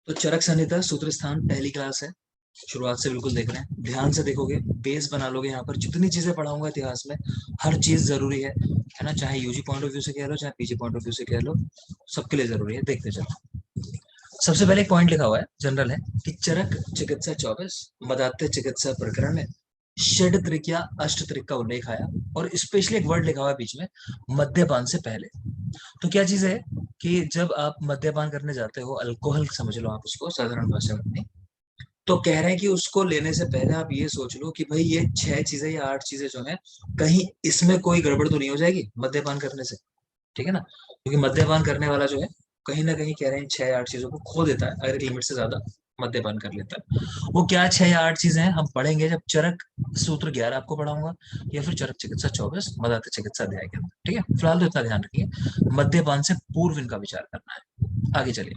तो चरक संहिता सूत्र स्थान पहली क्लास है। शुरुआत से बिल्कुल देख रहे हैं, ध्यान से देखोगे, बेस बना लोगे। यहाँ पर जितनी चीजें पढ़ाऊंगा इतिहास में, हर चीज जरूरी है ना। चाहे यूजी पॉइंट ऑफ व्यू से कह लो, चाहे पीजी पॉइंट ऑफ व्यू से कह लो, सबके लिए जरूरी है। देखते चलो। सबसे पहले एक पॉइंट लिखा हुआ है, जनरल है कि चरक चिकित्सा 24 मदात्य चिकित्सा प्रकरण में षड त्रिक या अष्ट त्रिक का उल्लेख आया। और स्पेशली एक वर्ड लिखा हुआ है बीच में, मद्यपान से पहले। तो क्या चीज है कि जब आप मद्यपान करने जाते हो, अल्कोहल समझ लो आप उसको साधारण भाषा में अपनी, तो कह रहे हैं कि उसको लेने से पहले आप ये सोच लो कि भाई ये 6 चीजें या 8 चीजें जो है, कहीं इसमें कोई गड़बड़ तो नहीं हो जाएगी मद्यपान करने से। ठीक है ना, क्योंकि मद्यपान करने वाला जो है, कहीं ना कहीं कह रहे हैं 6 या 8 चीजों को खो देता है अगर एक लिमिट से ज्यादा मद्यपान कर लेता है। वो क्या 6 या 8 चीजें हैं, हम पढ़ेंगे जब चरक सूत्र 11 आपको पढ़ाऊंगा, या फिर चरक चिकित्सा 24 मदात्य चिकित्सा अध्याय के अंदर। ठीक है, फिलहाल तो इतना ध्यान रखिए, मद्यपान से पूर्व इनका विचार करना है। आगे चलिए।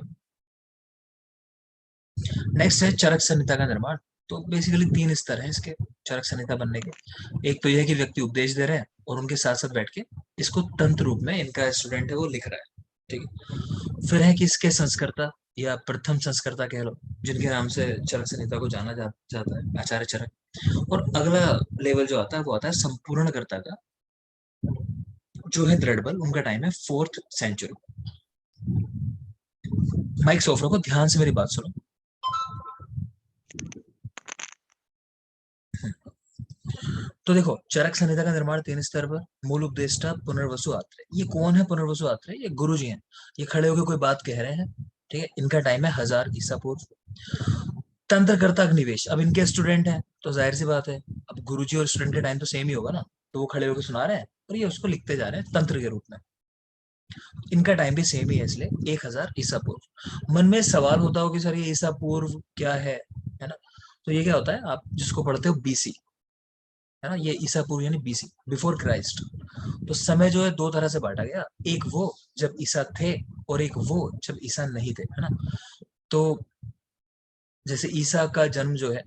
नेक्स्ट है चरक संहिता का निर्माण। तो बेसिकली 3 स्तर हैं इसके चरक संहिता बनने के। एक तो यह है कि व्यक्ति उपदेश दे रहे हैं और उनके साथ साथ बैठ के इसको तंत्र रूप में इनका स्टूडेंट है वो लिख रहा है। ठीक है, फिर है कि इसके संस्कर्ता या प्रथम संस्कर्ता कह लो, जिनके नाम से चरक संहिता को जाता है, आचार्य चरक। और अगला लेवल जो आता है वो आता है संपूर्णकर्ता का, जो है दृढ़बल। उनका टाइम है 4th सेंचुरी। माइक ऑफ रखो, ध्यान से मेरी बात सुनो। तो देखो, चरक संहिता का निर्माण 3 स्तर पर। मूल उपदेष्टा पुनर्वसु आत्रेय। ये कौन है पुनर्वसु आत्रेय? ये गुरु जी हैं। ये खड़े होकर कोई बात कह रहे हैं। ठीक है, इनका टाइम है 1000 ईसा पूर्व। तंत्रकर्ता अग्निवेश, अब इनके स्टूडेंट हैं तो जाहिर सी बात है, अब गुरुजी और स्टूडेंट के टाइम तो सेम ही होगा ना, तो वो खड़े होकर सुना रहे हैं और ये उसको लिखते जा रहे हैं तंत्र के रूप में। इनका टाइम भी सेम ही है, इसलिए 1000 ईसा पूर्व। मन में सवाल होता हो कि सर ये ईसा पूर्व क्या है ना। तो ये क्या होता है, आप जिसको पढ़ते हो बीसी, है ना, ये ईसा पूर्व यानी बीसी, बिफोर क्राइस्ट। तो समय जो है 2 तरह से बांटा गया, एक वो जब ईसा थे और एक वो जब ईसा नहीं थे, है ना। तो जैसे ईसा का जन्म जो है,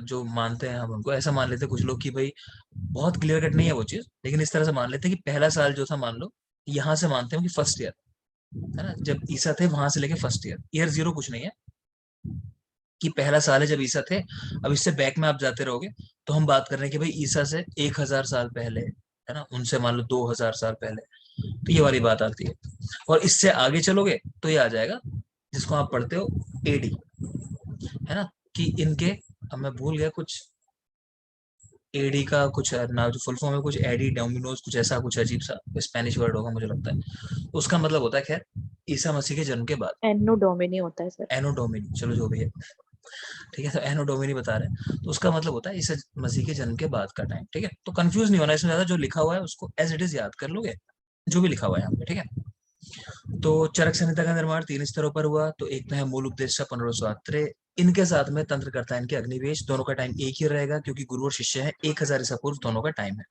जो मानते हैं हम उनको ऐसा मान लेते हैं कुछ लोग कि भाई, बहुत क्लियर कट नहीं है वो चीज, लेकिन इस तरह से मान लेते हैं कि पहला साल जो था, मान लो यहाँ से मानते हैं कि फर्स्ट ईयर, है ना, जब ईसा थे वहां से लेके फर्स्ट ईयर, ईयर जीरो कुछ नहीं है कि पहला साल है जब ईसा थे। अब इससे बैक में आप जाते रहोगे तो हम बात कर रहे हैं कि भाई ईसा से 1000 साल पहले, है ना, उनसे मान लो 2000 साल पहले। तो ये वाली बात आती है। और इससे आगे चलोगे तो ये आ जाएगा जिसको आप पढ़ते हो एडी, है ना, कि इनके, अब मैं भूल गया कुछ, एडी का कुछ ना, जो फुल फॉर्म है कुछ एडी डोमिनोज, कुछ ऐसा, कुछ अजीब सा स्पेनिश वर्ड होगा मुझे लगता है। उसका मतलब होता है, खैर, ईसा मसीह के जन्म के बाद। एनो डोमिनी होता है सर। एनो डोमिनी, चलो जो भी है। ठीक है, तो एनो डोमिनी बता रहे हैं, तो उसका मतलब होता है ईसा मसीह के जन्म के बाद का टाइम। ठीक है, तो कंफ्यूज नहीं होना इसमें ज्यादा, जो लिखा हुआ है उसको एज इट इज याद कर लोगे, जो भी लिखा हुआ है यहाँ पे। ठीक है, तो चरक संहिता का निर्माण 3 स्तरों पर हुआ। तो एक तो है मूल उपदेष्टा पुनर्वसु, इनके साथ में तंत्रकर्ता इनके अग्निवेश, दोनों का टाइम एक ही रहेगा क्योंकि गुरु और शिष्य है। 1000 ईसा पूर्व दोनों का टाइम है।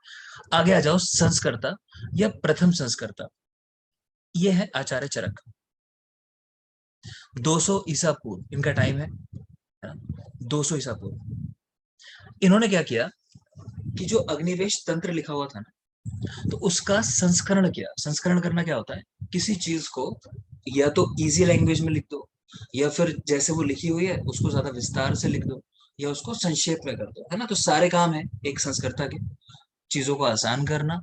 आगे आ जाओ, संस्कर्ता या प्रथम संस्कर्ता, ये है आचार्य चरक। 200 ईसा पूर्व इनका टाइम है, 200 ईसा पूर्व। इन्होंने क्या किया कि जो अग्निवेश तंत्र लिखा हुआ था ना, तो उसका संस्करण किया। संस्करण करना क्या होता है, किसी चीज को या तो इजी लैंग्वेज में लिख दो, या फिर जैसे वो लिखी हुई है उसको ज्यादा विस्तार से लिख दो, या उसको संक्षेप में कर दो, है ना। तो सारे काम है एक संस्कर्ता के, चीजों को आसान करना,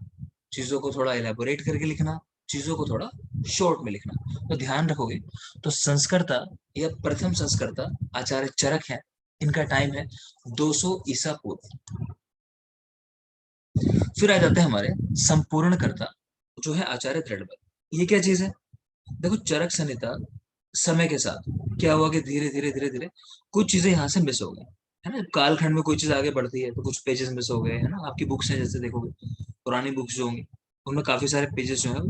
चीजों को थोड़ा इलेबोरेट करके लिखना, चीजों को थोड़ा शॉर्ट में लिखना। तो ध्यान रखोगे, तो संस्कर्ता या प्रथम संस्कर्ता आचार्य चरक है। इनका टाइम है 200 ईसा पूर्व। फिर आ जाते हैं हमारे संपूर्णकर्ता, जो है आचार्य दृढ़बल। ये क्या चीज है, देखो चरक संहिता समय के साथ क्या हुआ कि धीरे धीरे धीरे धीरे कुछ चीजें यहाँ से मिस हो गई, है ना। कालखंड में कोई चीज आगे बढ़ती है तो कुछ पेजेस मिस हो गए, है ना। आपकी बुक्स हैं, जैसे देखोगे पुरानी बुक्स जो होंगी उनमें काफी सारे पेजेस जो है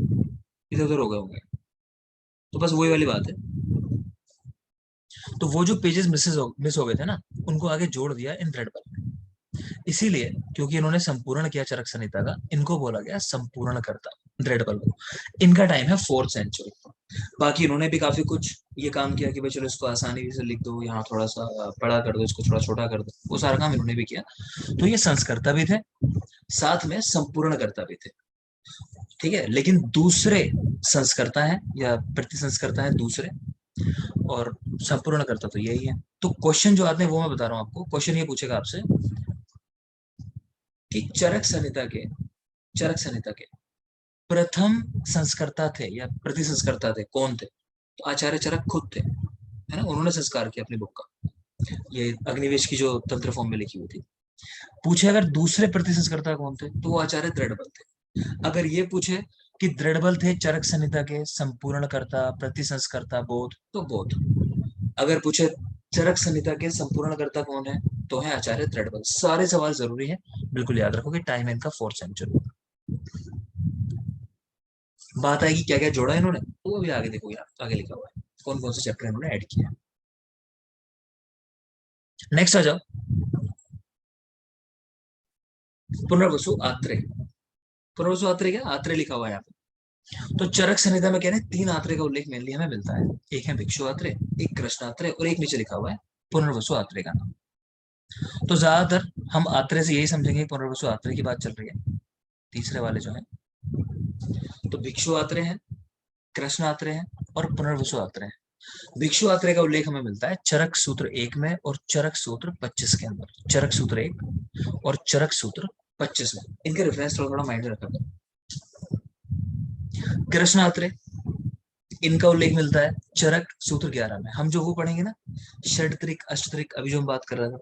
इधर उधर हो गए होंगे। तो बस वही वाली बात है, तो वो जो पेजेस मिस हो गए थे ना, उनको आगे जोड़ दिया इन दृढ़बल। इसीलिए क्योंकि इन्होंने संपूर्ण किया चरक संहिता का, इनको बोला गया संपूर्ण करता दृढ़बल को। इनका टाइम है 4th सेंचुरी। बाकी इन्होंने भी काफी कुछ ये काम किया कि भाई चलो इसको आसानी से लिख दो, यहाँ थोड़ा सा बड़ा कर दो, इसको थोड़ा छोटा कर दो, वो सारा काम इन्होंने भी किया। तो ये संस्कर्ता भी थे, साथ में संपूर्ण करता भी थे। ठीक है, लेकिन दूसरे संस्कर्ता है या प्रति संस्कर्ता है दूसरे, और संपूर्ण करता तो यही है। तो क्वेश्चन जो आते हैं वो मैं बता रहा हूँ आपको। क्वेश्चन ये पूछेगा आपसे कि चरक संहिता के प्रथम संस्कर्ता थे या प्रति संस्कर्ता थे, कौन थे? तो आचार्य चरक खुद थे, है ना, उन्होंने संस्कार किया अपनी बुक का। ये अग्निवेश की जो तंत्र फॉर्म में लिखी हुई थी। पूछे अगर दूसरे प्रति संस्कर्ता कौन थे, तो वो आचार्य दृढ़बल थे। अगर ये पूछे कि दृढ़बल थे चरक संहिता के संपूर्णकर्ता, प्रति संस्कर्ता, बोध, तो बोध। अगर पूछे चरक संहिता के संपूर्णकर्ता कौन है, तो है आचार्य दृढ़बल। सारे सवाल जरूरी है, बिल्कुल याद रखो कि टाइम है इनका 4th सेंचुरी। बात आएगी क्या क्या जोड़ा इन्होंने, वो अभी आगे देखो, यार आगे लिखा हुआ है कौन कौन से चैप्टर इन्होंने ऐड किया। नेक्स्ट आ जाओ, पुनर्वसु आत्रे। पुनर्वसु आत्रे क्या, आत्रे लिखा हुआ है यहाँ पे। तो चरक संहिता में कह रहे हैं 3 आत्रे का उल्लेख मेनली हमें मिलता है। एक है भिक्षु आत्रे, एक कृष्ण आत्रे, और एक नीचे लिखा हुआ है पुनर्वसु आत्रे का नाम। तो ज्यादातर हम आत्रे से यही समझेंगे पुनर्वसु आत्रे की बात चल रही है। तीसरे वाले जो है, तो भिक्षु आत्रे हैं, कृष्ण आत्रे हैं, और पुनर्वसु आत्रे हैं। भिक्षु आत्रे का उल्लेख हमें मिलता है चरक सूत्र 1 में और चरक सूत्र 25 के अंदर। चरक सूत्र 1 और चरक सूत्र 25 में, इनके रेफरेंस थोड़ा थोड़ा माइंड रखा करो। कृष्ण आत्रे, इनका उल्लेख मिलता है चरक सूत्र 11 में। हम जो वो पढ़ेंगे ना, षडत्रिक अष्टत्रिक, अभी जो हम बात कर रहे थे,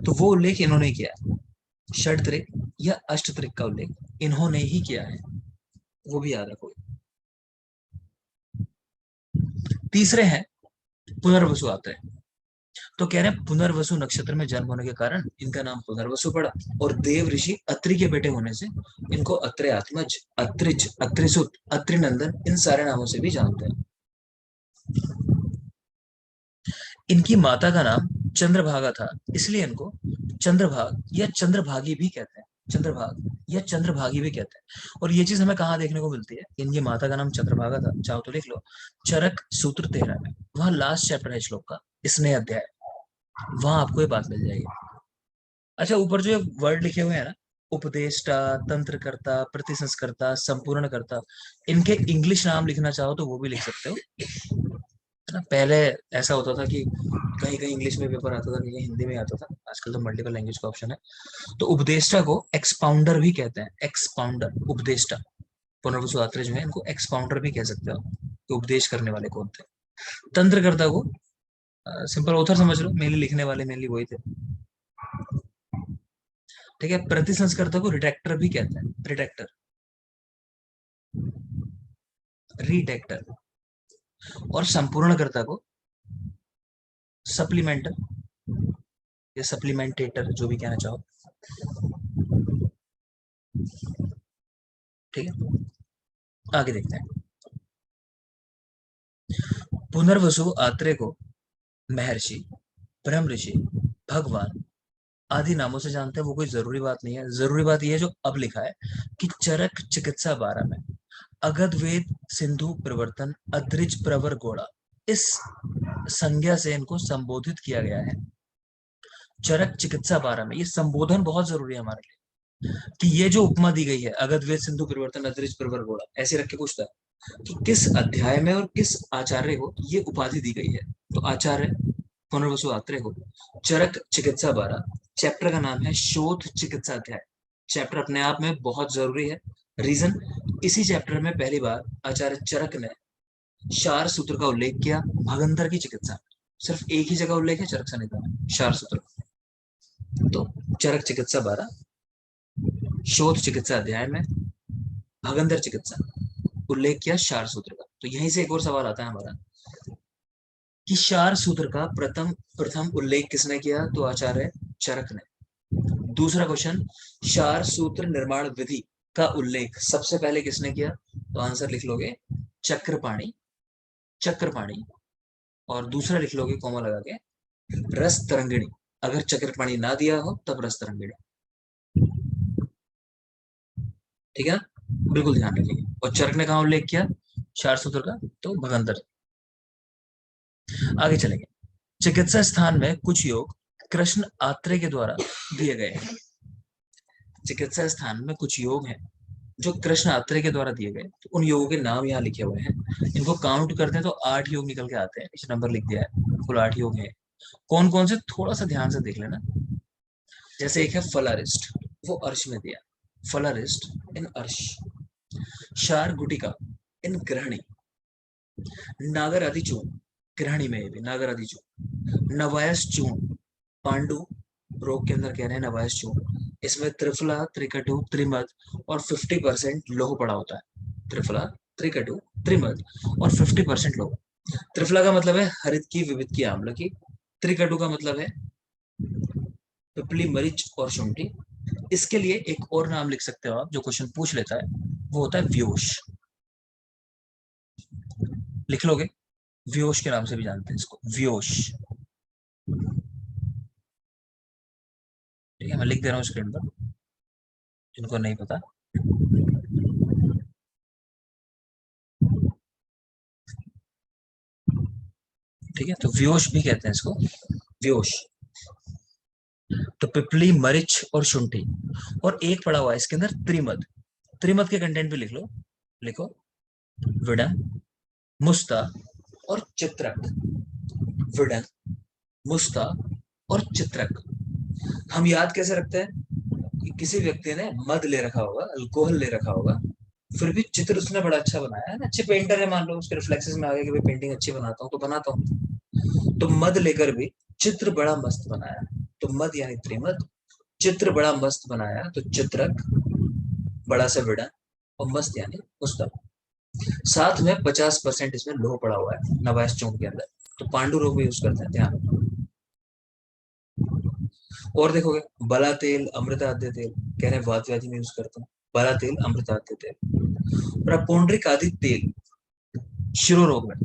तो वो उल्लेख इन्होंने किया है। षडत्रिक या अष्टत्रिक का उल्लेख इन्होंने ही किया है, वो भी याद रखो। तीसरे हैं पुनर्वसु आते हैं। तो कह रहे हैं पुनर्वसु नक्षत्र में जन्म होने के कारण इनका नाम पुनर्वसु पड़ा, और देव ऋषि अत्रि के बेटे होने से इनको अत्रे आत्मज, अत्रिज, अत्रिसुत, अत्रिनंदन, इन सारे नामों से भी जानते हैं। इनकी माता का नाम चंद्रभागा था, इसलिए इनको चंद्रभाग या चंद्रभागी भी कहते हैं। चंद्रभाग या चंद्रभागी भी कहते हैं। और ये चीज हमें कहाँ देखने को मिलती है, इनकी माता का नाम चंद्रभागा था, चाहो तो लिख लो चरक सूत्र 13 में, वहां लास्ट चैप्टर है श्लोक का, स्नेह अध्याय, वहां आपको ये बात मिल जाएगी। अच्छा, ऊपर जो वर्ड लिखे हुए हैं ना, उपदेष्टा, तंत्रकर्ता, प्रतिसंस्कर्ता, संपूर्णकर्ता, इनके इंग्लिश नाम लिखना चाहो तो वो भी लिख सकते हो, है ना। पहले ऐसा होता था कि कहीं कहीं इंग्लिश में पेपर आता था, कहीं हिंदी में आता था, आजकल तो मल्टीपल लैंग्वेज का ऑप्शन है। तो उपदेष्टा को एक्सपाउंडर भी कहते हैं, एक्सपाउंडर, उपदेष्टा। पुनर्वसु आत्रे जो है इनको एक्सपाउंडर भी कह सकते हो, तो उपदेश करने वाले कौन थे। तंत्रकर्ता को सिंपल ऑथर समझ लो, मेनली लिखने वाले मेनली वही थे, ठीक है। प्रतिसंस्कर्ता को रिडेक्टर भी कहते हैं, रिडेक्टर, रिडेक्टर। और संपूर्णकर्ता को सप्लीमेंटर या सप्लीमेंटेटर, जो भी कहना चाहो, ठीक है। आगे देखते हैं, पुनर्वसु आत्रे को महर्षि, ब्रह्म ऋषि, भगवान आदि नामों से जानते हैं, वो कोई जरूरी बात नहीं है। जरूरी बात यह है जो अब लिखा है कि चरक चिकित्सा 12 में अगध वेद सिंधु प्रवर्तन अद्रिज प्रवर गोड़ा, इस संज्ञा से इनको संबोधित किया गया है। चरक चिकित्सा 12 में ये संबोधन बहुत जरूरी है हमारे लिए, कि ये जो उपमा दी गई है अगध वेद सिंधु प्रवर्तन अद्रिज प्रवर गोड़ा, ऐसे रख के पूछता है कि किस अध्याय में और किस आचार्य को ये उपाधि दी गई है। तो आचार्य पुनर्वसु आत्रे को चरक चिकित्सा 12, चैप्टर का नाम है शोध चिकित्सा अध्याय। चैप्टर अपने आप में बहुत जरूरी है। रीजन, इसी चैप्टर में पहली बार आचार्य चरक ने शार सूत्र का उल्लेख किया भगंदर की चिकित्सा। सिर्फ एक ही जगह उल्लेख है चरक संहिता में, शार सूत्र। तो चरक चिकित्सा 12, शोध चिकित्सा अध्याय में भगंदर चिकित्सा उल्लेख किया शार सूत्र का। तो यहीं से एक और सवाल आता है हमारा कि शार सूत्र का प्रथम प्रथम उल्लेख किसने किया, तो आचार्य चरक ने। दूसरा क्वेश्चन, शार सूत्र निर्माण विधि का उल्लेख सबसे पहले किसने किया, तो आंसर लिख लोगे चक्रपाणी, चक्रपाणी। और दूसरा लिख लोगे कॉमा लगा के रस तरंगिणी। अगर चक्रपाणी ना दिया हो तब रस तरंगिणी, ठीक है, बिल्कुल ध्यान रखिए। और चरक ने कहा उल्लेख किया शार सूत्र का, तो भगंदर। आगे चलेंगे, चिकित्सा स्थान में कुछ योग कृष्ण आत्रेय के द्वारा दिए गए हैं। चिकित्सा स्थान में कुछ योग हैं जो कृष्ण आत्रेय के द्वारा दिए गए, तो उन योगों के नाम यहाँ लिखे हुए हैं। इनको काउंट करते हैं तो 8 योग निकल के आते हैं, इस नंबर लिख दिया है, कुल 8 योग है। कौन कौन से, थोड़ा सा ध्यान से देख लेना। जैसे एक है फलारिस्ट, वो अर्श में दिया, फलारिस्ट इन अर्श। शार गुटिका इन ग्रहणी, नागर आदि चूर्ण, ग्रहणी में भी नागर आदि चूर्ण। नवायस चूर्ण, पांडु रोग के अंदर कह रहे हैं नवायस चूर्ण। इसमें त्रिफला, त्रिकटु, त्रिमद और 50% लोह पड़ा होता है। त्रिफला, त्रिकटु, त्रिमद और 50% लोह। त्रिफला का मतलब है हरित की, विविध की, आम्ल की। त्रिकटु का मतलब है पिपली, मरीच और शुंठी। इसके लिए एक और नाम लिख सकते हो आप, जो क्वेश्चन पूछ लेता है, वो होता है व्योश। लिख लोगे, व्योश के नाम से भी जानते हैं इसको, व्योश। ठीक है, मैं लिख दे रहा हूँ स्क्रीन पर, जिनको नहीं पता। ठीक है, तो व्योश भी कहते हैं इसको, व्योश। तो पिपली, मरिच और शुंठी। और एक पड़ा हुआ है इसके अंदर त्रिमद। त्रिमद के कंटेंट भी लिख लो, लिखो, विडन, मुस्ता और चित्रक। विडन, मुस्ता और चित्रक। हम याद कैसे रखते हैं कि किसी व्यक्ति ने मद ले रखा होगा, अल्कोहल ले रखा होगा, फिर भी चित्र उसने बड़ा अच्छा बनाया है ना, अच्छे पेंटर है, मान लो उसके रिफ्लेक्सेस में आ गया कि भाई पेंटिंग अच्छी बनाता हूँ तो बनाता हूँ। तो मद लेकर भी चित्र बड़ा मस्त बनाया, तो मद यानी त्रिमद। चित्र बड़ा मस्त बनाया तो चित्रक, बड़ा सा विड़ा, और मस्त यानी पुस्तक। साथ में 50% इसमें लोह पड़ा हुआ है नवाइस चौक के अंदर, तो पांडु रोग भी यूज करते हैं, ध्यान रखो। और देखोगे, बला तेल, अमृताद्य तेल, कह रहे हैं वात व्याधि में यूज करते हैं, बला तेल, अमृताद्य तेल। प्रपोंड्रिक आदि तेल शिरो रोग में,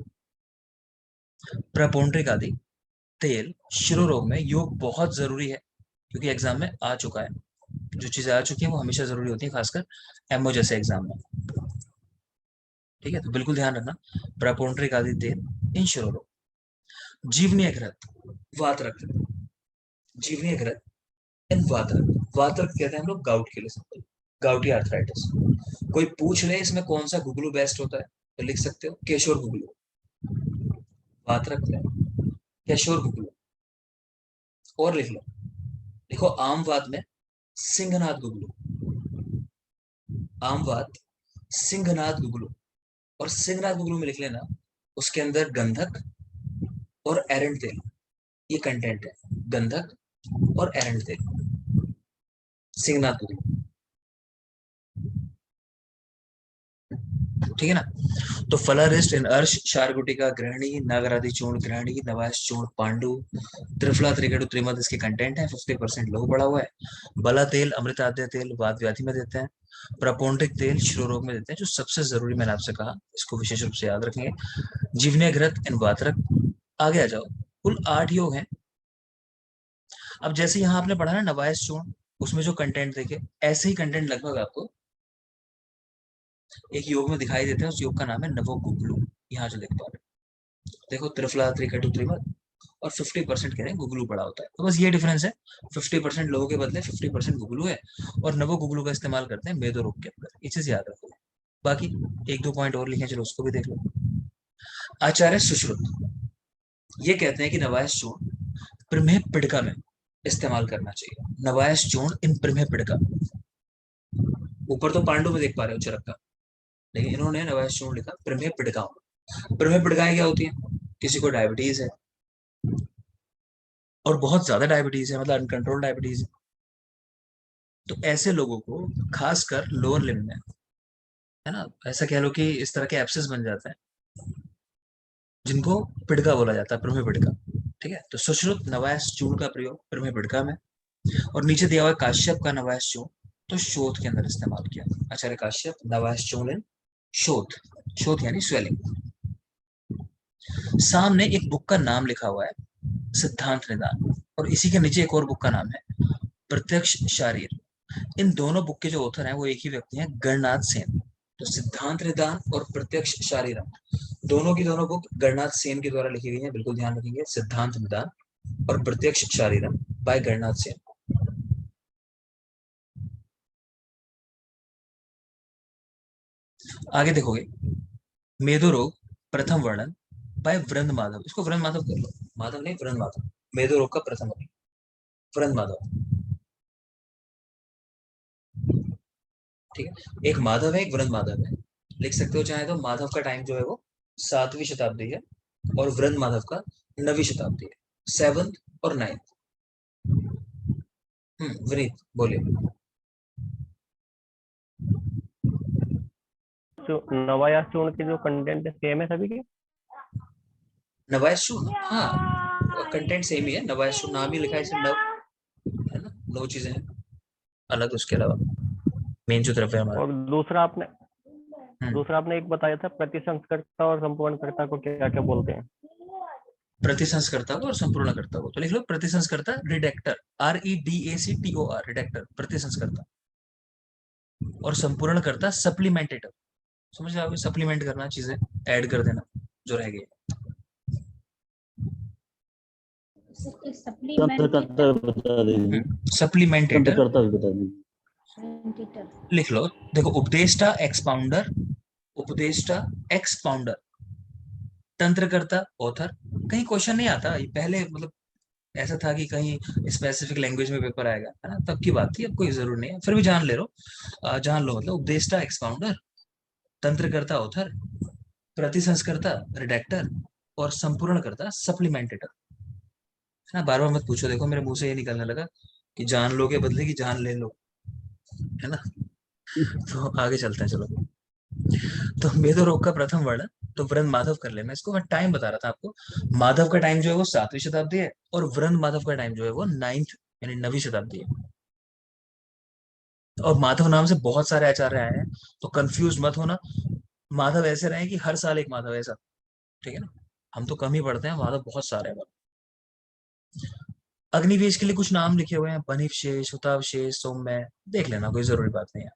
प्रपोंड्रिक आदि तेल शिरो रोग में योग बहुत जरूरी है, क्योंकि एग्जाम में आ चुका है। जो चीजें आ चुकी हैं वो हमेशा जरूरी होती है, खासकर एमओ जैसे एग्जाम में। ठीक है, तो बिल्कुल ध्यान रखना, प्रपोंड्रिक आदि तेल इन शिरो रोग। जीवनीय घृत, वात रक्त, जीवनीय घृत इन वात रक्त। वात रक्त कहते हैं हम लोग गोut के लिए, सिंपल गाउटी आर्थराइटिस। कोई पूछ ले इसमें कौन सा गुगलू बेस्ट होता है, तो लिख सकते हो केशोर गुगलू। वात रक्त है, केशोर गुगलू। और लिख लो, देखो आम वात में सिंहनाथ गुगलू, आम वात सिंहनाथ गुगलू। और सिंहनाथ गुगलू में लिख लेना, उसके अंदर गंधक और एरंड तेल, ये कंटेंट है, गंधक और एरंड तेल, सिंहनाथ गुगलू। ठीक है ना। तो फलारिस्ट इन अर्श, शारगुटिका ग्रहणी, नागरादि चूर्ण ग्रहणी, नवास चूर्ण पांडु, त्रिफला, त्रिकटु, त्रिमद इसके कंटेंट है। 50% लोह पड़ा हुआ है। बला तेल, अमृताद्य तेल वात व्याधि में देते हैं। प्रपोंडिक तेल शिरो रोग में देते हैं। जो सबसे जरूरी मैंने आपसे कहा, इसको विशेष रूप से याद रखेंगे, जीवने घृत इन वातरक। आगे आ जाओ, कुल 8 योग हैं। अब जैसे यहाँ आपने पढ़ा ना नवायस चूर्ण, उसमें जो कंटेंट देखे, ऐसे ही कंटेंट लगभग आपको एक योग में दिखाई देते हैं। उस योग का नाम है नवो गुगलू। यहाँ जो देख पा रहे हो, देखो त्रिफला, त्रिकटु, त्रिमद, और 50% कह रहे हैं गुगलू पड़ा होता है। तो बस ये डिफरेंस है, 50% लोगों के बदले 50% गुगलू है, और नवो गुगलू का इस्तेमाल करते हैं मेदो रोग के अंदर। ये चीज याद रखो। बाकी एक दो पॉइंट और लिखे, चलो उसको भी देख लो। आचार्य सुश्रुत ये कहते हैं कि नवायस चूर्ण प्रमेह पिड़का में इस्तेमाल करना चाहिए। नवायस चूर्ण इन प्रमेह पिड़का, ऊपर तो पांडु में देख पा रहे हो चरक का, लेकिन इन्होंने नवायस चूर्ण लिखा प्रमेह पिड़का। प्रमेह पिड़काएं क्या होती है, किसी को डायबिटीज है और बहुत ज्यादा डायबिटीज है, मतलब अनकंट्रोल डायबिटीज है, तो ऐसे लोगों को खासकर लोअर लिम्ब में, है ना, ऐसा कह लो कि इस तरह के एब्सेस बन जाते हैं, जिनको पिड़का बोला जाता है, प्रमेह पिड़का। ठीक है, तो सुश्रुत नवायस चूर्ण का प्रयोग प्रमेह पिड़का में। और नीचे दिया हुआ है काश्यप का नवायस चूर्ण, तो शोथ के अंदर इस्तेमाल किया। आचार्य काश्यप नवायस चूर्ण इन शोथ, शोथ यानी स्वेलिंग। सामने एक बुक का नाम लिखा हुआ है, सिद्धांत निदान, और इसी के नीचे एक और बुक का नाम है प्रत्यक्ष शारीर। इन दोनों बुक के जो ऑथर हैं वो एक ही व्यक्ति हैं, गणनाथ सेन। तो सिद्धांत निदान और प्रत्यक्ष शारीरम, दोनों की दोनों बुक गणनाथ सेन के द्वारा लिखी गई हैं, बिल्कुल ध्यान रखेंगे, सिद्धांत निदान और प्रत्यक्ष शारीरम बाय गणनाथ सेन। आगे देखोगे, मेदो रोग प्रथम वर्णन बाय वृंद माधव, इसको वृंद माधव कर लो, माधव नहीं वृंद माधव, मेदो रोग का प्रथम वर्णन वृंद माधव। ठीक है, एक माधव है एक वृंद माधव है, लिख सकते हो चाहे तो। माधव का टाइम जो है वो 7वीं शताब्दी है और वृंद माधव का 9वीं शताब्दी है, 7th और 9th। विनीत बोलिए। जो नवायास चूर्ण के जो कंटेंट है सेम है सभी के? नवायश चूर्ण, हाँ कंटेंट सेम ही है, नवायश चूर्ण नाम ही लिखा है इसमें, नव है ना, 9 चीजें हैं अलग उसके अलावा, मेन जो द्रव्य है हमारा। और दूसरा आपने एक बताया था, प्रतिसंस्कर्ता और संपूर्णकर्ता को क्या क्या बोलते हैं? प्रतिसंस्कर्ता को और संपूर्णकर्ता को तो लिख लो, प्रतिसंस्कर्ता रिडेक्टर, REDACTOR रिडेक्टर प्रतिसंस्कर्ता, और संपूर्णकर्ता सप्लीमेंटेटर, समझ रहे हो, सप्लीमेंट करना, चीजें ऐड कर देना जो रह गई। तंत्रकर्ता बता दीजिए, सप्लीमेंटेटर तंत्रकर्ता भी बता दीजिए। लिख लो। देखो, उपदेष्टा एक्सपाउंडर, उपदेष्टा एक्सपाउंडर, तंत्रकर्ता ऑथर। कहीं क्वेश्चन नहीं आता ये, पहले मतलब ऐसा था कि कहीं स्पेसिफिक लैंग्वेज में पेपर आएगा, है ना, तब की बात थी, अब कोई जरूर नहीं है, फिर भी जान ले लो। जान लो, मतलब उपदेष्टा एक्सपाउंडर, तंत्रकर्ता ऑथर, प्रतिसंस्कर्ता रिडेक्टर, और संपूर्णकर्ता सप्लीमेंटेटर, है ना। बार बार मत पूछो, देखो मेरे मुंह से ये निकलने लगा कि जान लो के बदले की जान ले लो, है ना। तो आगे चलते हैं, चलो। तो मेदो रोग का प्रथम वर्णन तो वृंद माधव कर ले, मैं इसको मैं टाइम बता रहा था आपको। माधव का टाइम जो है वो 7वीं शताब्दी है और वृंद माधव का टाइम जो है वो 9th यानी 9वीं शताब्दी है। और माधव नाम से बहुत सारे आचार्य आए हैं, तो कंफ्यूज मत होना। माधव ऐसे रहे कि हर साल एक माधव, ऐसा ठीक है ना, हम तो कम ही पढ़ते हैं, माधव बहुत सारे हैं। अग्निवेश के लिए कुछ नाम लिखे हुए हैं, बनिवशेष, हुतावशेष, सौम्य, देख लेना, कोई जरूरी बात नहीं है।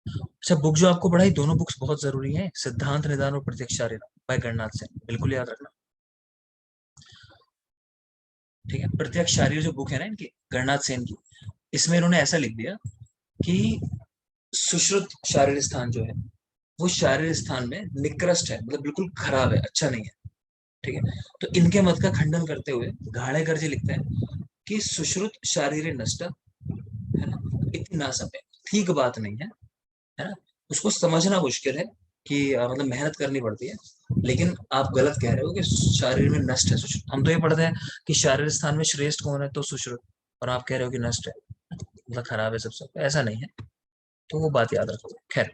अच्छा, बुक जो आपको पढ़ाई, दोनों बुक्स बहुत जरूरी हैं, सिद्धांत निदान और प्रत्यक्षार्य बाय गणनाथ सेन, बिल्कुल याद रखना। ठीक है, प्रत्यक्षार्य जो बुक है ना इनकी, गणनाथ सेन की, इसमें इन्होंने ऐसा लिख दिया कि सुश्रुत शारीरिक स्थान जो है वो शारीरिक स्थान में निकृष्ट है, मतलब बिल्कुल खराब है, अच्छा नहीं है। ठीक है, तो इनके मत का खंडन करते हुए घाणेकर जी लिखते हैं कि सुश्रुत शारीरिक नष्ट, है ना, इतनी समय ठीक बात नहीं है ना। उसको समझना मुश्किल है कि मतलब मेहनत करनी पड़ती है, लेकिन आप गलत कह रहे हो कि शारीर में नष्ट है सुश्रुत। हम तो ये पढ़ते हैं कि शारीरिक स्थान में श्रेष्ठ कौन है, तो सुश्रुत, और आप कह रहे हो कि नष्ट है, मतलब खराब है सबसे, ऐसा नहीं है। तो वो बात याद रखो। खैर,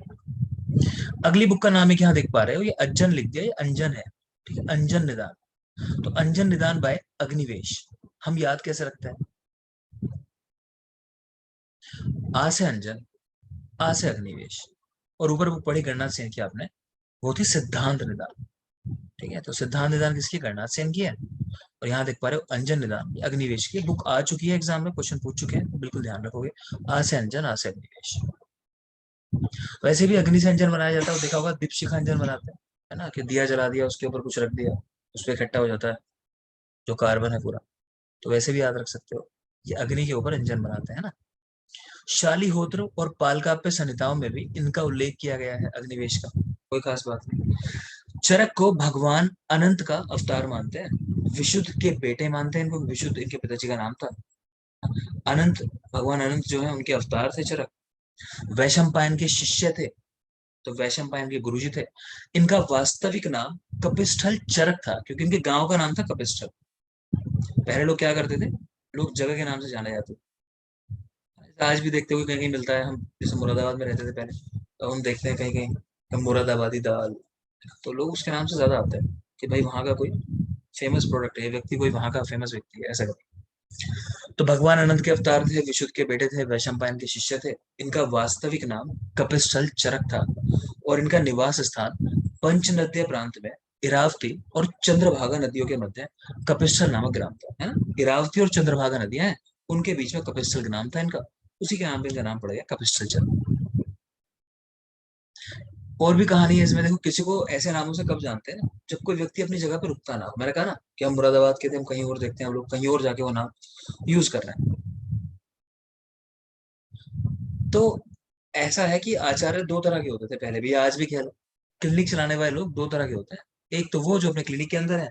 अगली बुक का नाम है, क्या देख पा रहे हो, ये अज्जन लिख दिया, ये अंजन है। ठीक है, अंजन निदान, तो अंजन निदान बाय अग्निवेश, हम याद कैसे रखते हैं, आ से अंजन, आ से अग्निवेश, और ऊपर बुक पढ़ी गणनाथ सेन की आपने, वो थी सिद्धांत निदान। ठीक है, तो सिद्धांत निदान किसकी, गणनाथ सेन की है। और यहाँ देख पा रहे हो अंजन निदान अग्निवेश की बुक आ चुकी है, एग्जाम में क्वेश्चन पूछ चुके हैं, तो बिल्कुल ध्यान रखोगे, आ से अंजन, आ से अग्निवेश। वैसे भी अग्नि से अंजन बनाया जाता है, देखा होगा दीपशिखा अंजन बनाते हैं, है ना, कि दिया जला दिया, उसके ऊपर कुछ रख दिया, उस पर इकट्ठा हो जाता है जो कार्बन है पूरा, तो वैसे भी याद रख सकते हो, ये अग्नि के ऊपर इंजन बनाते हैं ना। शालीहोत्र और पालकाप्य संहिताओं में भी इनका उल्लेख किया गया है अग्निवेश का, कोई खास बात नहीं। चरक को भगवान अनंत का अवतार मानते हैं, विशुद्ध के बेटे मानते हैं इनको, विशुद्ध इनके पिताजी का नाम था। अनंत, भगवान अनंत जो है उनके अवतार थे चरक। वैशंपायन के शिष्य थे, तो वैशंपायन के गुरुजी थे। इनका वास्तविक नाम कपिस्थल चरक था, क्योंकि इनके गांव का नाम था कपिस्थल। पहले लोग क्या करते थे, लोग जगह के नाम से जाने जाते थे। आज भी देखते हुए कहीं कहीं मिलता है, हम जैसे मुरादाबाद में रहते थे पहले, तो हम देखते हैं कहीं कहीं मुरादाबादी दाल, तो लोग उसके नाम से ज्यादा आते हैं कि भाई वहां का कोई फेमस प्रोडक्ट है, व्यक्ति कोई वहां का फेमस व्यक्ति है, ऐसा करके। तो भगवान अनंत के अवतार थे, विशुद्ध के बेटे थे, वैशंपायन के शिष्य थे। इनका वास्तविक नाम कपिस्थल चरक था, और इनका निवास स्थान पंचनद्य प्रांत में इरावती और चंद्रभागा नदियों के मध्य कपिस्थल नामक ग्राम था, है ना। इरावती और चंद्रभागा नदियां हैं, उनके बीच में कपिस्थल नाम था इनका, उसी के नाम पे इनका नाम पड़ गया कपिस्थल चरक। और भी कहानी है इसमें, देखो किसी को ऐसे नामों से कब जानते हैं ना, जब कोई व्यक्ति अपनी जगह पे रुकता ना हो। मैंने कहा ना कि हम मुरादाबाद के थे, हम कहीं और देखते हैं, हम लोग कहीं और जाके वो नाम यूज कर रहे हैं। तो ऐसा है कि आचार्य दो तरह के होते थे पहले भी, आज भी कह लो। क्लिनिक चलाने वाले लोग दो तरह के होते हैं, एक तो वो जो अपने क्लिनिक के अंदर है,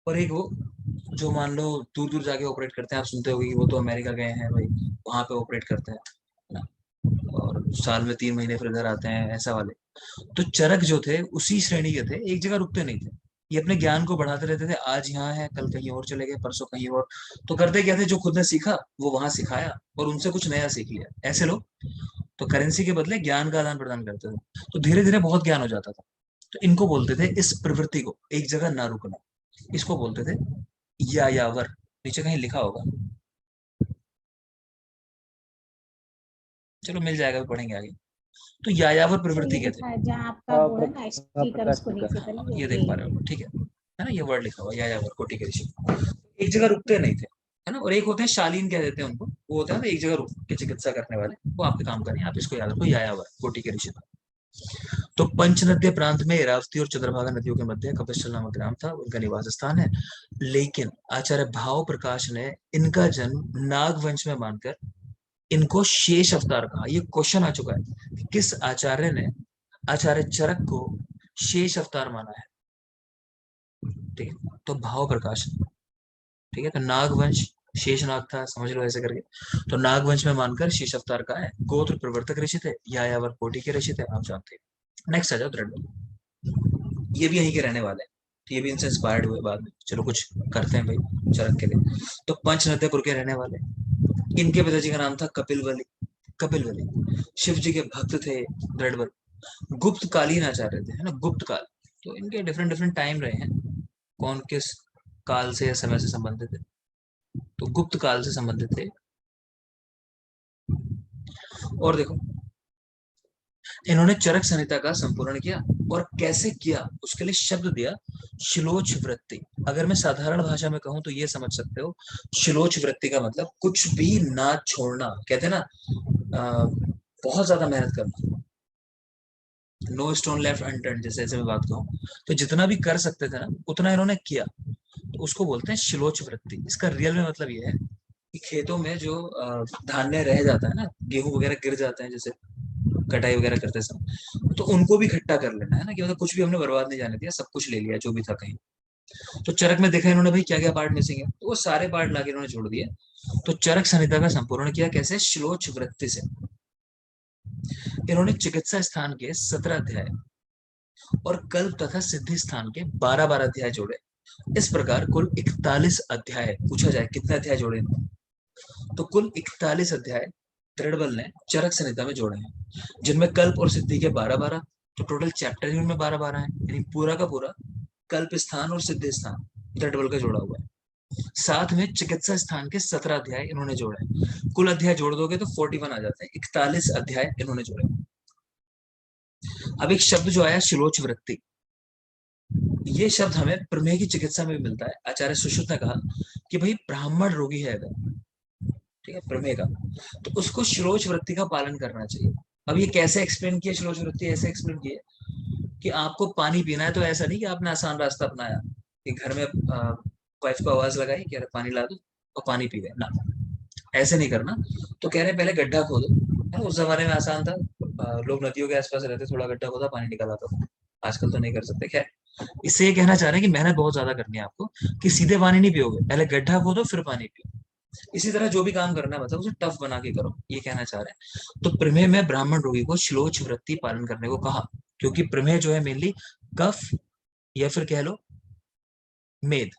और एक वो जो मान लो दूर दूर जाके ऑपरेट करते हैं। आप सुनते होगे कि वो तो अमेरिका गए हैं भाई, वहां पे ऑपरेट करते हैं, है ना, और साल में 3 महीने फिर इधर आते हैं, ऐसा वाले। तो चरक जो थे उसी श्रेणी के थे, एक जगह रुकते नहीं थे। ये अपने ज्ञान को बढ़ाते रहते थे, आज यहाँ है, कल कहीं और चले गए, परसों कहीं और। तो करते क्या थे, जो खुद ने सीखा वो वहां सिखाया, और उनसे कुछ नया सीख लिया, ऐसे लोग। तो करेंसी के बदले ज्ञान का आदान प्रदान करते थे, तो धीरे धीरे बहुत ज्ञान हो जाता था। तो इनको बोलते थे, इस प्रवृत्ति को एक जगह ना रुकना, इसको बोलते थे यायावर। नीचे कहीं लिखा होगा, चलो मिल जाएगा, पढ़ेंगे आगे। तो यायावर सर प्रवृत्ति ये कहते लिखा है जहाँ आपका हाँ वो है ना स्टिकर, प्रकाश उसको जी का। नीचे हैं, करिए, ये देख ये पा रहे हो, ठीक है ना, ये वर्ड लिखा हुआ यायावर कोटि के ऋषि। एक जगह रुकते नहीं थे, है ना। और एक होते हैं शालीन कह देते हैं उनको, वो होता है ना एक जगह रुक के चिकित्सा करने वाले, वो आपके काम करें, आप इसको याद रखो, यायावर कोटि के ऋषि। तो पंचनद्य प्रांत में इरावती और चंद्रभागा नदियों के मध्य कपिस्थल नामक ग्राम था, उनका निवास स्थान है। लेकिन आचार्य भाव प्रकाश ने इनका जन्म नागवंश में मानकर इनको शेष अवतार कहा। ये क्वेश्चन आ चुका है कि किस आचार्य ने आचार्य चरक को शेष अवतार माना है, ठीक है। तो भाव प्रकाश, ठीक है। तो नागवंश, शेष नाग था, समझ लो ऐसे करके। तो नागवंश में मानकर शेष अवतार का है, गोत्र प्रवर्तक ऋषि थे, यायावर कोटि के ऋषि थे, आप जानते हैं। नेक्स्ट आ जाओ दृढ़, ये भी यहीं के रहने वाले हैं, तो ये भी इनसे इंस्पायर्ड हुए बाद में, चलो कुछ करते हैं भाई चरक के लिए। तो पंचनद्यपुर के रहने वाले, इनके पिताजी का नाम था कपिलवली। कपिलवली शिव जी के भक्त थे, दृढ़। गुप्त कालीन आचार्य थे, है ना, गुप्त काल। तो इनके डिफरेंट डिफरेंट टाइम रहे हैं, कौन किस काल से या समय से संबंधित है, तो गुप्त काल से संबंधित थे। और देखो, इन्होंने चरक संहिता का संपूर्ण किया, और कैसे किया उसके लिए शब्द दिया शिलोच वृत्ति। अगर मैं साधारण भाषा में कहूं तो ये समझ सकते हो, शिलोच वृत्ति का मतलब कुछ भी ना छोड़ना, कहते हैं ना, बहुत ज्यादा मेहनत करना, नो स्टोन लेफ्ट अनटर्न, जैसे ऐसे मैं बात कहूँ। तो जितना भी कर सकते थे ना, उतना इन्होंने किया, तो उसको बोलते हैं शिलोच वृत्ति। इसका रियल में मतलब ये है कि खेतों में जो धान्य रह जाता है ना, गेहूं वगैरह गिर जाते हैं जैसे कटाई वगैरह करते समय, तो उनको भी इकट्ठा कर लेना, है ना, कि मतलब कुछ भी हमने बर्बाद नहीं जाने दिया, सब कुछ ले लिया जो भी था कहीं। तो चरक में देखा इन्होंने भाई क्या क्या पार्ट मिसिंग है, तो वो सारे पार्ट लाके इन्होंने जोड़ दिए। तो चरक संहिता का संपूर्ण किया कैसे, शिलोच वृत्ति से। इन्होंने चिकित्सा स्थान के 17 अध्याय और कल्प तथा सिद्धि स्थान के 12-12 अध्याय जोड़े। इस प्रकार कुल 41 अध्याय, पूछा जाए कितने अध्याय जोड़े, तो कुल 41 अध्याय दृढ़बल ने चरक संहिता में जोड़े हैं, जिनमें कल्प और सिद्धि के 12-12, तो टोटल चैप्टर ही उनमें 12-12 है, यानी पूरा का पूरा कल्प स्थान और सिद्धि स्थान दृढ़बल का जोड़ा हुआ है। साथ में चिकित्सा स्थान के 17 अध्याय इन्होंने जोड़े। कुल अध्याय जोड़ दोगे तो 41 आ जाते हैं, 41 अध्याय इन्होंने जोड़े। अब एक शब्द जो आया शिलोच वृत्ति, ये शब्द हमें प्रमेय की चिकित्सा में भी मिलता है। आचार्य सुश्रुत ने कहा कि भाई ब्राह्मण रोगी है अगर, ठीक है, प्रमेय का, तो उसको शिलोच वृत्ति का पालन करना चाहिए। अब ये कैसे एक्सप्लेन किया, शिलोच वृत्ति ऐसे एक्सप्लेन किया कि आपको पानी पीना है, तो ऐसा नहीं कि आपने आसान रास्ता अपनाया कि घर में वाइफ को आवाज लगाई कि अरे पानी ला दो और पानी पी गए ना, ऐसे नहीं करना। तो कह रहे पहले गड्ढा खोदो, उस जमाने में आसान था, लोग नदियों के आसपास रहते, थोड़ा गड्ढा खोदा पानी निकल आता था, आजकल तो नहीं कर सकते। खैर, इससे ये कहना चाह रहे हैं कि मेहनत बहुत ज्यादा करनी है आपको, कि सीधे पानी नहीं पियोगे, पहले गड्ढा खोदो फिर पानी पियो। इसी तरह जो भी काम करना है मतलब उसे टफ बना के करो, ये कहना चाह रहे हैं। तो प्रमेय में ब्राह्मण रोगी को श्लोच वृत्ति पालन करने को कहा, क्योंकि प्रमेय जो है मेनली कफ या फिर कह लो मेद,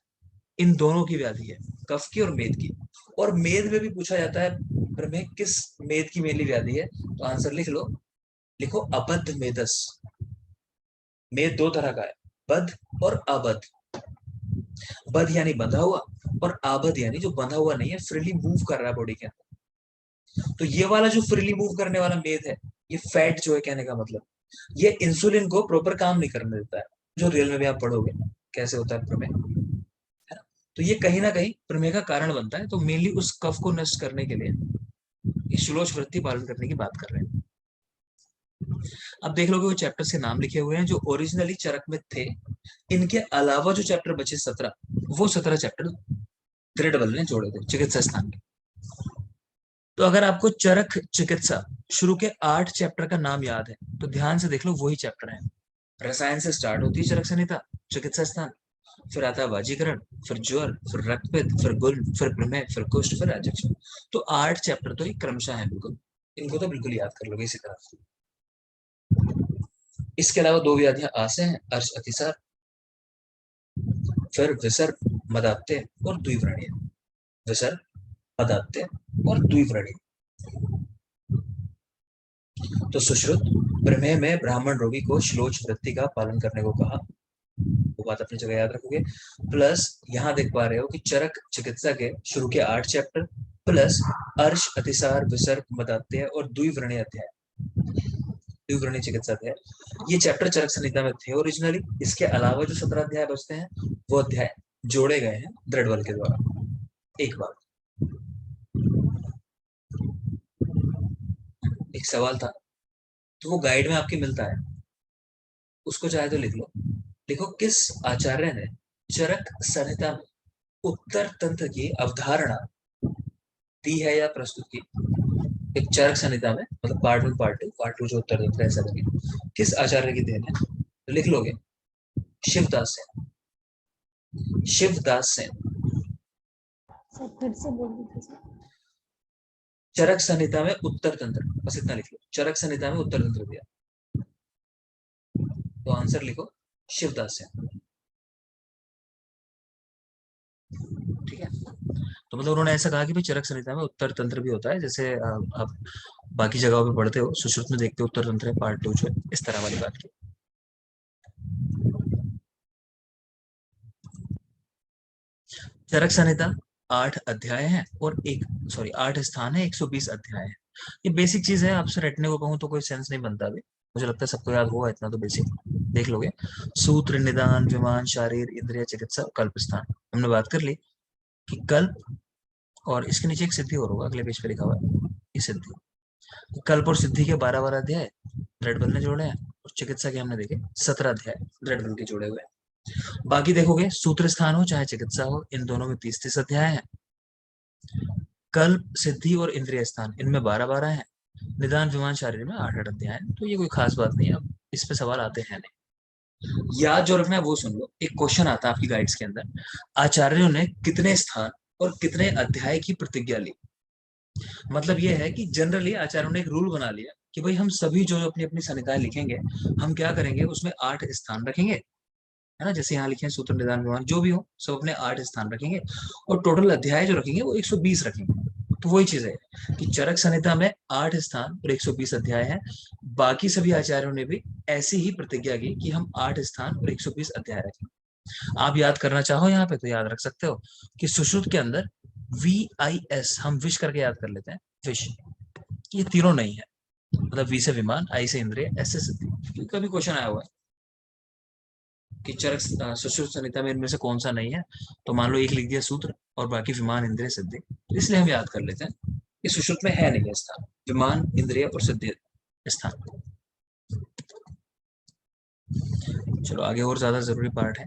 इन दोनों की व्याधि है, कफ की और मेद की। और मेद में भी पूछा जाता है प्रमेय किस मेद की मेनली व्याधि है, तो आंसर लिख लो, लिखो अबद्ध मेदस। मेद दो तरह का है, बद्ध और अबद्ध। बद्ध यानी बंधा हुआ, और आबद्ध यानी जो बंधा हुआ नहीं है, फ्रीली मूव कर रहा है बॉडी के अंदर। तो ये वाला जो फ्रीली मूव करने वाला मेद है, ये फैट जो है, कहने का मतलब ये इंसुलिन को प्रॉपर काम नहीं करने देता है, जो रियल में भी आप पढ़ोगे कैसे होता है प्रमेय, है ना। तो ये कहीं ना कहीं प्रमेय का कारण बनता है। तो मेनली उस कफ को नष्ट करने के लिए ये श्लोच वृत्ति पालन करने की बात कर रहे हैं। अब देख लोगे वो चैप्टर्स के नाम लिखे हुए हैं जो ओरिजिनली चरक में थे। इनके अलावा जो चैप्टर बचे 17, वो 17 चैप्टर दृढ़बल ने जोड़े थे चिकित्सा स्थान के। तो अगर आपको चरक चिकित्सा शुरू के 8 चैप्टर का नाम याद है तो ध्यान से देख लो, वही चैप्टर है। रसायन से स्टार्ट होती है चरक संहिता, चिकित्सा स्थान, फिर आता है वाजीकरण, फिर ज्वर, फिर रक्तपित्त, फिर गुल्म, फिर प्रमेह, फिर कुष्ठ, फिर राजक्ष। तो 8 चैप्टर तो ये क्रमशः है, बिल्कुल इनको तो बिल्कुल याद कर लोगे इसी तरह। इसके अलावा 2 व्याधियां आसे हैं, अर्श अतिसार, फिर विसर्ग, मदात्य और द्विव्रणीय। विसर्ग, मदात्य और द्विव्रणीय। तो सुश्रुत प्रमेय में ब्राह्मण रोगी को श्लोच वृत्ति का पालन करने को कहा, वो बात अपनी जगह याद रखोगे। प्लस यहाँ देख पा रहे हो कि चरक चिकित्सा के शुरू के 8 चैप्टर प्लस अर्श अतिसार विसर्ग मदात्य और द्विव्रणीय अध्याय, द्विव्रणीय चिकित्सा अध्याय, ये चैप्टर चरक संहिता में थे ओरिजिनली। इसके अलावा जो 17 अध्याय बचते हैं वो अध्याय जोड़े गए हैं द्रडवल के द्वारा। एक बात, एक सवाल था तो वो गाइड में आपके मिलता है, उसको चाहे तो लिख लो। देखो, किस आचार्य ने चरक संहिता में उत्तर तंत्र की अवधारणा दी है या प्रस्तुत की? एक चरक संहिता में, मतलब पार्ट 1 पार्ट 2, पार्ट 2 जो उत्तर तंत्र ऐसा करके किस आचार्य की देन है? तो लिख लोगे शिवदास सेन, शिवदास सेन। सर फिर से बोल दीजिए सर। चरक संहिता में उत्तर तंत्र, बस इतना लिख लो, चरक संहिता में उत्तर तंत्र दिया, तो आंसर लिखो शिवदास सेन। ठीक है, तो मतलब उन्होंने ऐसा कहा कि भाई चरक संहिता में उत्तर तंत्र भी होता है, जैसे आप बाकी जगहों पे पढ़ते हो, सुश्रुत में देखते हो उत्तर तंत्र है पार्ट 2 जो है, इस तरह वाली बात की। चरक संहिता 8 अध्याय हैं और 8 स्थान है, 120 अध्याय है। ये बेसिक चीज है, आपसे रटने को कहूँ तो कोई सेंस नहीं बनता अभी, मुझे लगता है सबको याद होगा इतना तो बेसिक देख लोगे। सूत्र, निदान, विमान, शारीर, इंद्रिय, चिकित्सा, कल्प स्थान, हमने बात कर ली कि कल्प, और इसके नीचे एक सिद्धि और होगा, अगले पेज पे लिखा हुआ है ये सिद्धि। कल्प और सिद्धि के 12 अध्याय द्रडबल ने जोड़े हैं, और चिकित्सा के हमने देखे 17 अध्याय द्रडबल के जोड़े हुए हैं। बाकी देखोगे सूत्र स्थान हो चाहे चिकित्सा हो, इन दोनों में 30-30 अध्याय हैं। कल्प, सिद्धि और इंद्रिय स्थान, इनमें 12-12 हैं। निदान, विमान, शारीर में 8-8 अध्याय हैं। तो ये कोई खास बात नहीं है, अब इस पे सवाल आते हैं नहीं। याद जो रखना है वो सुन लो, एक क्वेश्चन आता है आपकी गाइड्स के अंदर, आचार्यों ने कितने स्थान और कितने अध्याय की प्रतिज्ञा ली? मतलब ये है कि जनरली आचार्यों ने एक रूल बना लिया कि भाई हम सभी जो अपनी अपनी संहिताएं लिखेंगे, हम क्या करेंगे, उसमें 8 स्थान रखेंगे, है ना, जैसे यहाँ लिखे हैं सूत्र, निदान, विमान, जो भी हो सब अपने 8 स्थान रखेंगे, और टोटल अध्याय जो रखेंगे वो 120 रखेंगे। तो वही चीज है कि चरक संहिता में 8 स्थान और 120 अध्याय है। बाकी सभी आचार्यों ने भी ऐसी ही प्रतिज्ञा की कि हम 8 स्थान और 120 अध्याय रखेंगे। आप याद करना चाहो यहाँ पे तो याद रख सकते हो कि सुश्रुत के अंदर VIS, हम विश करके याद कर लेते हैं, विश, ये तीनों नहीं है, मतलब वी से विमान, आई से इंद्रिय, एस से सिद्धि। कभी क्वेश्चन आया हुआ है कि चरक सुश्रुत संहिता में इनमें से कौन सा नहीं है, तो मान लो एक लिख दिया सूत्र और बाकी विमान, इंद्रिय, सिद्धि, तो इसलिए हम याद कर लेते हैं कि सुश्रुत में है नहीं स्थान, विमान, इंद्रिय और सिद्धि स्थान। चलो आगे और ज्यादा जरूरी पार्ट है,